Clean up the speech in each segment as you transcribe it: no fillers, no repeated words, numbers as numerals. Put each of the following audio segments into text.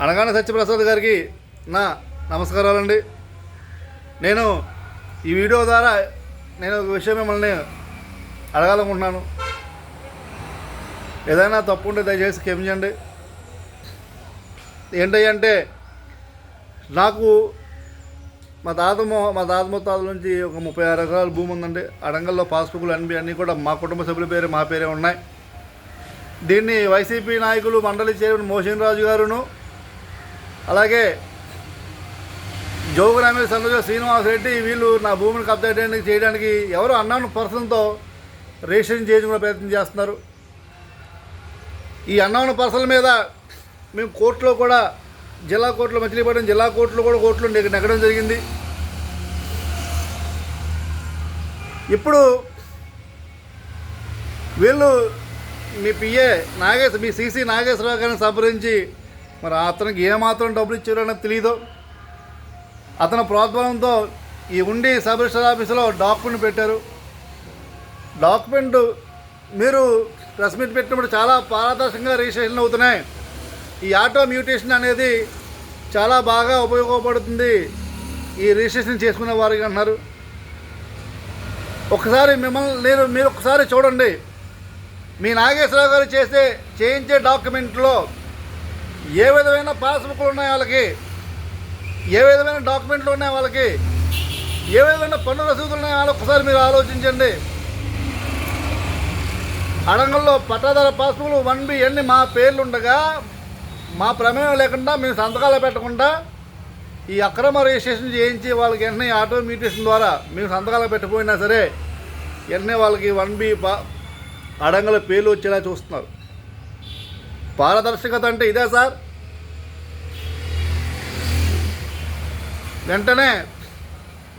అనగానే సత్యప్రసాద్ గారికి నా నమస్కారాలండి. నేను ఈ వీడియో ద్వారా నేను ఒక విషయం మిమ్మల్ని అడగాలనుకుంటున్నాను. ఏదైనా తప్పు ఉంటే దయచేసి క్షమించండి. ఏంటంటే నాకు మా తాత ముత్తాతల నుంచి ఒక 36 ఎకరాల భూమి ఉందండి. అడంగల్లో పాస్బుక్లు అన్నీ కూడా మా కుటుంబ సభ్యుల పేరు మా పేరే ఉన్నాయి. దీన్ని వైసీపీ నాయకులు మండలి చైర్మన్ మోషన్ రాజు గారును, అలాగే జోగురామి సంతోష శ్రీనివాసరెడ్డి వీళ్ళు నా భూమిని కబ్జా చేయడానికి ఎవరో అన్నాను పర్సన్తో రిజిస్ట్రేషన్ చేసుకునే ప్రయత్నం చేస్తున్నారు. ఈ అన్నోన్ పర్సన్ల మీద మేము కోర్టులో కూడా జిల్లా కోర్టులో మచిలీపట్నం జిల్లా కోర్టులో కూడా నెగ్గడం జరిగింది. ఇప్పుడు వీళ్ళు మీ మీ సిసి నాగేశ్వరరావు గారిని సంప్రదించి మరి అతనికి ఏమాత్రం డబ్బులు ఇచ్చారో అనేది తెలియదు. అతని ప్రోద్బలంతో ఈ ఉండి సబ్ రిజిస్టర్ ఆఫీసులో డాక్యుమెంట్ పెట్టారు. డాక్యుమెంట్ మీరు ప్రెస్ మీట్ పెట్టినప్పుడు చాలా పారదర్శకంగా రిజిస్ట్రేషన్ అవుతున్నాయి. ఈ ఆటో మ్యూటేషన్ అనేది చాలా బాగా ఉపయోగపడుతుంది ఈ రిజిస్ట్రేషన్ చేసుకునే వారికి అన్నారు. ఒకసారి మీరు ఒకసారి చూడండి. మీ నాగేశ్వరరావు గారు చేయించే డాక్యుమెంట్లో ఏ విధమైన పాస్బుక్లు ఉన్నాయి వాళ్ళకి, ఏ విధమైన డాక్యుమెంట్లు ఉన్నాయి వాళ్ళకి, ఏ విధమైన పన్ను రసీదులు ఉన్నాయి వాళ్ళు ఒకసారి మీరు ఆలోచించండి. అడంగల్లో పట్టాదార పాస్బుక్లు 1B అన్ని మా పేర్లు ఉండగా మా ప్రమేయం లేకుండా మేము సంతకాలు పెట్టకుండా ఈ అక్రమ రిజిస్ట్రేషన్ చేయించి వాళ్ళకి వెంటనే ఆటో మ్యూటేషన్ ద్వారా మేము సంతకాలు పెట్టకపోయినా సరే వెంటనే వాళ్ళకి 1B అడంగల పేర్లు వచ్చేలా చూస్తున్నారు. పారదర్శకత అంటే ఇదే సార్. వెంటనే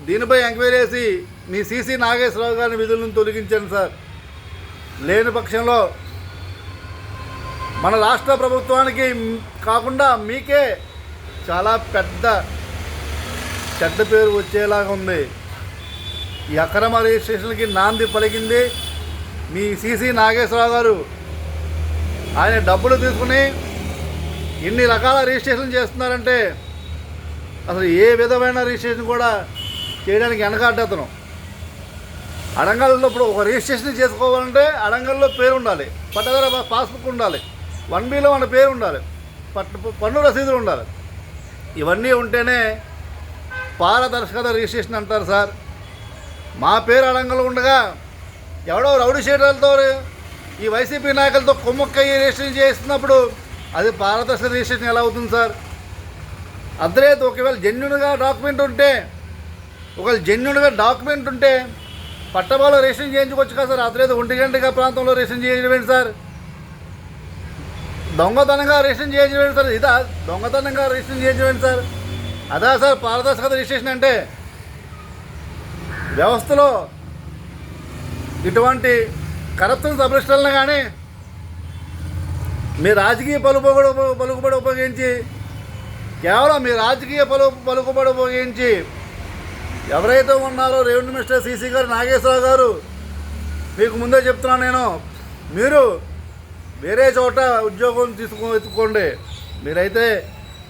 దీనిపై ఎంక్వైరీ చేసి మీ సిసి నాగేశ్వరరావు గారిని విధులను తొలగించండి సార్. లేని పక్షంలో మన రాష్ట్ర ప్రభుత్వానికి కాకుండా మీకే చాలా చెడ్డ పేరు వచ్చేలాగా ఉంది. ఈ అక్రమ రిజిస్ట్రేషన్కి నాంది పలికింది మీ సిసి నాగేశ్వరరావు గారు. ఆయన డబ్బులు తీసుకుని ఇన్ని రకాల రిజిస్ట్రేషన్ చేస్తున్నారంటే అసలు ఏ విధమైన రిజిస్ట్రేషన్ కూడా చేయడానికి వెనకాడ్డతను. అడంగల్లో ఇప్పుడు ఒక రిజిస్ట్రేషన్ చేసుకోవాలంటే అడంగల్లో పేరు ఉండాలి, పట్టదార పాస్బుక్ ఉండాలి, 1Bలో మన పేరు ఉండాలి, పన్ను రసీదులు ఉండాలి. ఇవన్నీ ఉంటేనే పారదర్శకత రిజిస్ట్రేషన్ అంటారు సార్. మా పేరు అడంగల్లో ఉండగా ఎవడో రౌడీ షీటర్లతో ఈ వైసీపీ నాయకులతో కొమ్మక్కయ్యి రిజిస్ట్రేషన్ చేస్తున్నప్పుడు అది పారదర్శక రిజిస్ట్రేషన్ ఎలా అవుతుంది సార్? అర్థలేదు. ఒకవేళ జెన్యున్గా డాక్యుమెంట్ ఉంటే పట్టబాలో రిజిస్ట్రేషన్ చేయించుకోవచ్చు కదా సార్. అర్థలేదు. 1 గంటగా ప్రాంతంలో రిజిస్ట్రేషన్ చేయించడం సార్. దొంగతనంగా రిజిస్ట్రేషన్ చేయించడం సార్. ఇదా దొంగతనంగా రిజిస్ట్రేషన్ చేయించడం సార్? అదా సార్ పారదర్శకత రిజిస్ట్రేషన్ అంటే? వ్యవస్థలో ఇటువంటి కరప్షన్ సబ్రిజిస్టర్లను కానీ మీ రాజకీయ పలుకుబడి ఉపయోగించి కేవలం మీ రాజకీయ పలుకుబడి ఉపయోగించి ఎవరైతే ఉన్నారో రెవెన్యూ మినిస్టర్ సిసి గారు నాగేశ్వరరావు గారు, మీకు ముందే చెప్తున్నాను నేను, మీరు వేరే చోట ఉద్యోగం ఎత్తుకోండి. మీరైతే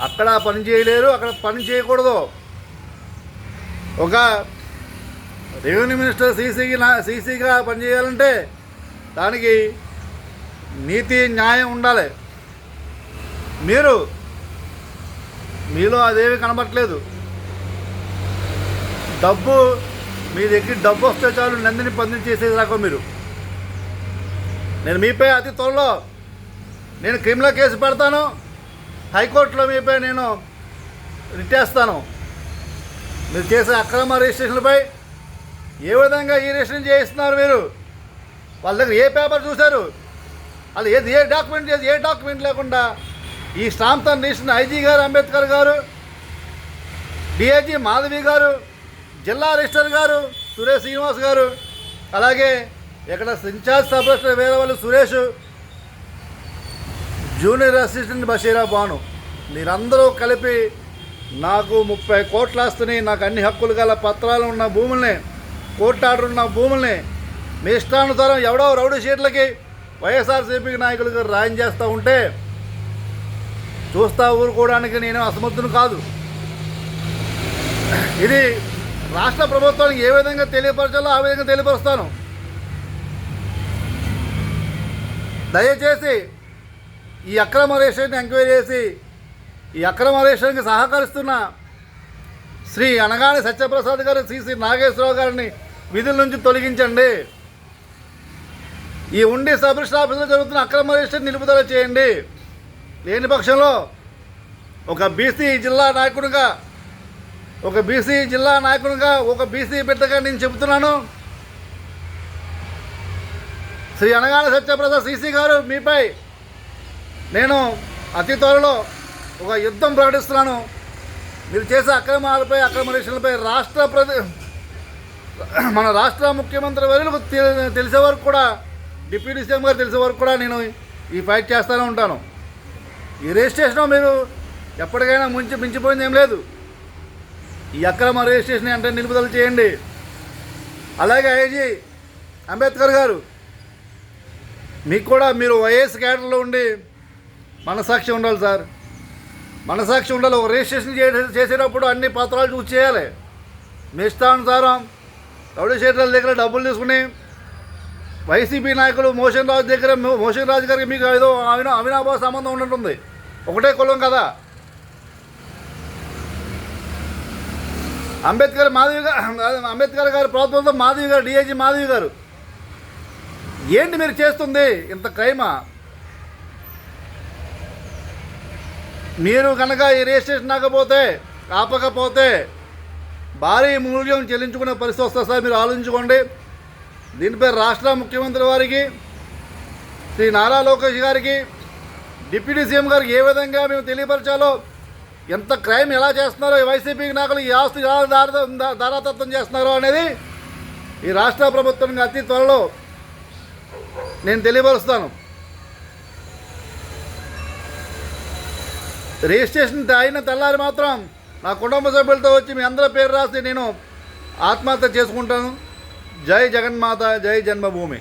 అక్కడ పని చేయలేరు, అక్కడ పని చేయకూడదు. ఒక రెవెన్యూ మినిస్టర్ సీసీగా పనిచేయాలంటే దానికి నీతి న్యాయం ఉండాలి. మీలో అదేమి కనబట్టలేదు. మీ దగ్గర డబ్బు వస్తే చాలు నందిని పందిని చేసేదాకా మీరు. నేను మీపై అతి త్వరలో క్రిమినల్ కేసు పెడతాను. హైకోర్టులో మీపై నేను రిట్టేస్తాను. మీరు చేసే అక్రమ రిజిస్ట్రేషన్లపై ఏ విధంగా ఈ రిజిస్ట్రేషన్ చేయిస్తున్నారు మీరు? వాళ్ళ దగ్గర ఏ పేపర్ చూశారు? వాళ్ళు ఏ డాక్యుమెంట్ లేకుండా ఈ స్టాంప్తో రిజిస్ట్రేషన్ ఐజీ గారు అంబేద్కర్ గారు, డిఐజీ మాధవి గారు, జిల్లా రిజిస్టర్ గారు సురేష్ శ్రీనివాస్ గారు, అలాగే ఇక్కడ ఇన్ఛార్జ్ సబ్ రిజిస్టర్ వేరేవాళ్ళు సురేష్, జూనియర్ అసిస్టెంట్ బషీరా బాను, మీరందరూ కలిపి నాకు 30 కోట్ల ఆస్తిని, నాకు అన్ని హక్కులు గల పత్రాలు ఉన్న భూముల్ని, కోర్టు ఆర్డర్ ఉన్న భూముల్ని మీ ఇష్టానుసారం ఎవడో రౌడీ షీట్లకి వైఎస్ఆర్సీపీ నాయకులకు రాయం చేస్తూ ఉంటే చూస్తా ఊరుకోవడానికి నేను అసమర్థును కాదు. ఇది రాష్ట్ర ప్రభుత్వానికి ఏ విధంగా తెలియపరచాలో ఆ విధంగా తెలియపరుస్తాను. దయచేసి ఈ అక్రమ రిజిస్ట్రేషన్ ఎంక్వైరీ చేసి ఈ అక్రమ రిజిస్ట్రేషన్కి సహకరిస్తున్న శ్రీ అనగాని సత్యప్రసాద్ గారు, సిసి నాగేశ్వరరావు గారిని విధుల నుంచి తొలగించండి. ఈ ఉండి సబ్ రిజిస్టర్ ఆఫీసులో జరుగుతున్న అక్రమ రిజిస్ట్రేషన్ నిలుపుదల చేయండి. లేని పక్షంలో ఒక బీసీ జిల్లా నాయకుడిగా ఒక బీసీ బిడ్డగా నేను చెబుతున్నాను. శ్రీ అనగాని సత్యప్రసాద్ సిసి గారు, మీపై నేను అతి త్వరలో ఒక యుద్ధం ప్రకటిస్తున్నాను. మీరు చేసే అక్రమ రిజిస్ట్రేషన్లపై మన రాష్ట్ర ముఖ్యమంత్రి వర్యులకు తెలిసే వరకు కూడా, డిప్యూటీ సీఎం గారు తెలిసే వరకు కూడా నేను ఈ ఫైట్ చేస్తూనే ఉంటాను. ఈ రిజిస్ట్రేషన్ మీరు ఎప్పటికైనా మించిపోయింది ఏం లేదు. ఈ అక్రమ రిజిస్ట్రేషన్ అంటే నిలుపుదల చేయండి. అలాగే ఐజీ అంబేద్కర్ గారు, మీకు కూడా మీరు వైఎస్ క్యాడర్లో ఉండి మనసాక్షి ఉండాలి సార్. మనసాక్షి ఉండాలి. ఒక రిజిస్ట్రేషన్ చేసేటప్పుడు అన్ని పత్రాలు చూసి చేయాలి. మీ ఇష్టానుసారం రౌడీ షీటర్ల దగ్గర డబ్బులు తీసుకుని వైసీపీ నాయకులు మోషన్ రాజు గారికి మీకు ఏదో అవినాభావ సంబంధం ఉంటుంటుంది. ఒకటే కులం కదా. అంబేద్కర్ గారి ప్రభుత్వంతో మాధవి గారు, డిఐజీ మాధవి గారు, ఏంటి మీరు చేస్తుంది ఇంత క్రైమా? మీరు కనుక ఈ రిజిస్ట్రేషన్ ఆపకపోతే భారీ మూల్యం చెల్లించుకునే పరిస్థితి వస్తుంది సార్. మీరు ఆలోచించుకోండి. దీనిపై రాష్ట్ర ముఖ్యమంత్రి వారికి, శ్రీ నారా లోకేష్ గారికి, డిప్యూటీ సీఎం గారికి ఏ విధంగా మేము తెలియపరచాలో, ఎంత క్రైమ్ ఎలా చేస్తున్నారో, ఈ వైసీపీ నాయకులు ఈ ఆస్తి ఎలా దారాతత్వం చేస్తున్నారో అనేది ఈ రాష్ట్ర ప్రభుత్వానికి అతి త్వరలో నేను తెలియపరుస్తాను. రిజిస్ట్రేషన్ అయిన తెల్లారి మాత్రం నా కుటుంబ సభ్యులతో వచ్చి మీ అందరి పేరు రాసి నేను ఆత్మహత్య చేసుకుంటాను. జై జగన్మాత, జై జన్మభూమి.